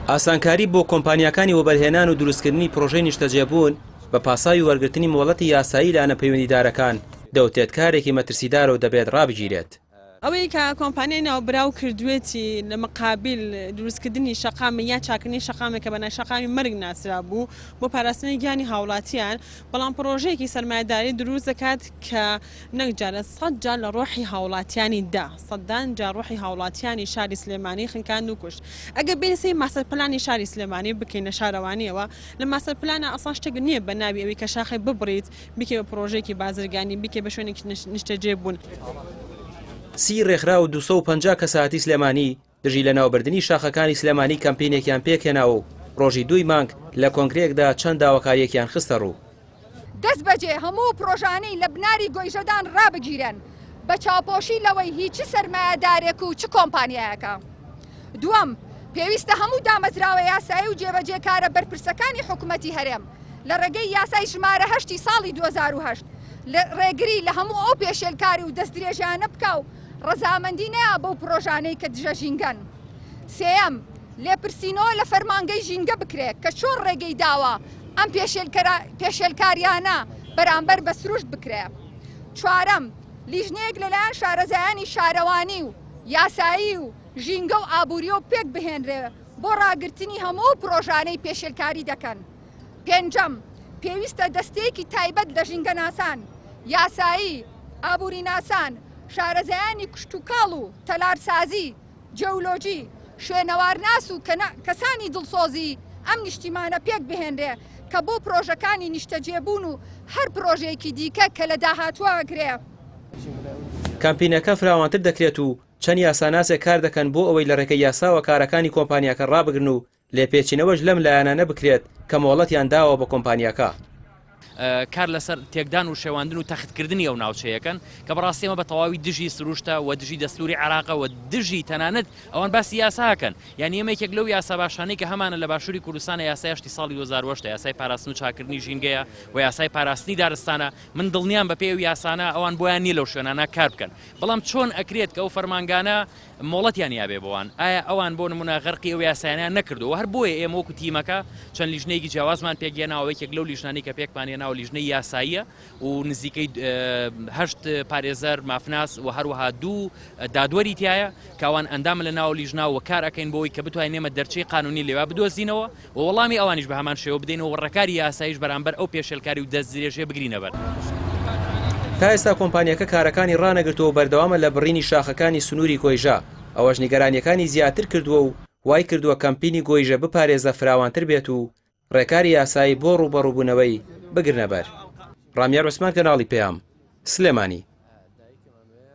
ئاسانکاری بۆ کۆمپانیاکانی وەبەرهێنان و دروستکردنی پرۆژەی نیشتەجێبوون بە پاسای وەرگرتنی مۆڵەتی یاسایی لانە پەیوەندیدارەکان دەوتێت کارێکی مەترسیدار و دەبێت ڕابگیرێت. ئەوەی کە کۆمپانیای ناوبراو کردوێتی لە مقابل دروستکردنی شەقام یا چاکردنی شەقامێکە بە نای شەقامی مەرگ ناسرا بوو بۆ پاراستنی گیانی هاوڵاتیان، بەڵام پرۆژەیەکی سەرمایه‌داری دروست دەکات کە نەکجارە 100 جار لە ڕۆحی هاوڵاتیانی دا 100 جار ڕۆحی هاوڵاتیانی شاری سلێمانی خنکاند و کوشت. ئەگە بێسی ماسەر پلانی شاری سلێمانی بکەین لە شارەوانیەوە، لە ماسەر پلانە ئەسان شتێک نییە بە ناوی ئەوەی کە شاخی ببڕیت بکێ بە پرۆژێکی بازرگانی بکێ بە شوێنێکی نیشتەجێبوون. سی ڕێکخرا و 250 کەساتی سلێمانی دژی لە ناوبردننی شاخەکانی سلێمانی کەمپینێکیان پێکهێناوە و ڕۆژی 2 مانگ لە کۆنگرێکدا چەند داواکاریەکیان خستە ڕوو. دەست بەجێ هەموو پرۆژانەی لە بناری گۆیژەدان ڕابگیرن بە چاوپۆشی لەوەی هیچی سەرمایه‌دارێک و چ کۆمپانیایەکە. دووەم، پێویستە هەموو دامەزراوە یاسایی و جێبەجێکارە بەرپرسەکانی حکوومەتی هەرێم لە ڕێگەی یاسای ژمارە 8 ساڵی 2008 لە ڕێگری لە هەموو ئەو پێشێلکاری و دەستدرێژانە بکە و ڕەزامەندی نەیە بەو پرۆژانەی کە دژە ژینگەن. سێەم، لێپرسینەوە لە فەرمانگەی ژینگە بکرێت کە چۆن ڕێگەی داوە ئەم پێشێلکاریانە بەرامبەر بە سروشت بکرێ. چوارەم، لیژنەیەک لەلایەن شارەزایانی شارەوانی و یاسایی و ژینگە و ئابووری و پێک بهێنرێ بۆ ڕاگررتنی هەموو پرۆژانەی پێشێلکاری دەکەن. پێنجەم، پێویستە دەستەیەکی تایبەت لە ژینگە ناسان، یاسایی، ئابووری ناسان، شارەزایانی کشتتوکاڵ و تەلارسازی، جەولۆجی، شوێنەوارناس و کەسانی دڵسۆزی ئەم نیشتیمانە پێک بهێنرێ کە بۆ پرۆژەکانی نیشتەجێبوون و هەر پرۆژەیەکی دیکە کە لە داهاتووەگرێ. کامپینەکە فراوانتر دەکرێت و چەند یاساناسێک کار دەکەن بۆ ئەوەی لە ڕێگەی یاساوە کارەکانی کۆمپانیاکە ڕابگرن و لێپێچینەوەش لەم لایەنانە بکرێت کە مۆڵەتیان داوە بە کۆمپانیاکە. کار لەسەر تێکدان و شێواندن و تەختکردنی ئەو ناوچەیەکەن کە بەڕاستیمە بە تەواوی دژی سروشتە و دژی دەستوری عراقە و دژی تەنانەت ئەوان باسی یاساکەن. یعنی ئەمەیەک لەو یاسا باشانەی کە هەمانە لە باشووری کوردستانە یاسای 8 ساڵی 2008 یاسای پاراستن و چاکردنی ژینگەیە و یاسای پاراستنی دارستانە. من دڵنیام بە پێی و یاسانە ئەوان بۆیان نیە لەو شوێنانە کار بکەن، بەڵام چۆن ئەکرێت کە ئەو فەرمانگانە مۆڵەتیان یابێ بۆوان؟ ئایا ئەوان بۆ نمونە غەرقی ئەو یاسایانیان نەکردو؟ هەر بۆیە ئێمە وەکو تیمەکە چەند لیژنەیەکی جیاوازمان پێکهێناوە، یەکێک لەو لیژنانەی کە پێکمانهێناوە لیژنەی یاساییە و نزیکەی 8 پارێزەر مافناس و هەروەها 2 دادوەری تایە کەوان ئەندام لە ناو لیژناوە کار ئەەکەین بۆی کە بتوانین ئێمە دەرچەی قانونی لێوا بدۆزینەوە و وەڵامی ئەوانیش بە هەمان شێوە بدەینەوە ڕێکاری یاساییش بەرامبەر ئەو پێشێلکاری و دەستدرێژێ بگرینە بەر. تا ئێستا کۆمپانیەکە کارەکانی ڕانەگرتەوە بەردەوامە لە بڕینی شاخەکانی سنووری کۆیژە، ئەوەش نیگەرانیەکانی زیاتر کردووە و وای کردووە کەمپینی گۆیژە بپارێزە فراوانتر بێت و ڕێکاری یاسایی بۆ ڕوبەڕووبوونەوەی بگرنە بەر. ڕامیار عوسمان، کەناڵی پێام، سلێمانی.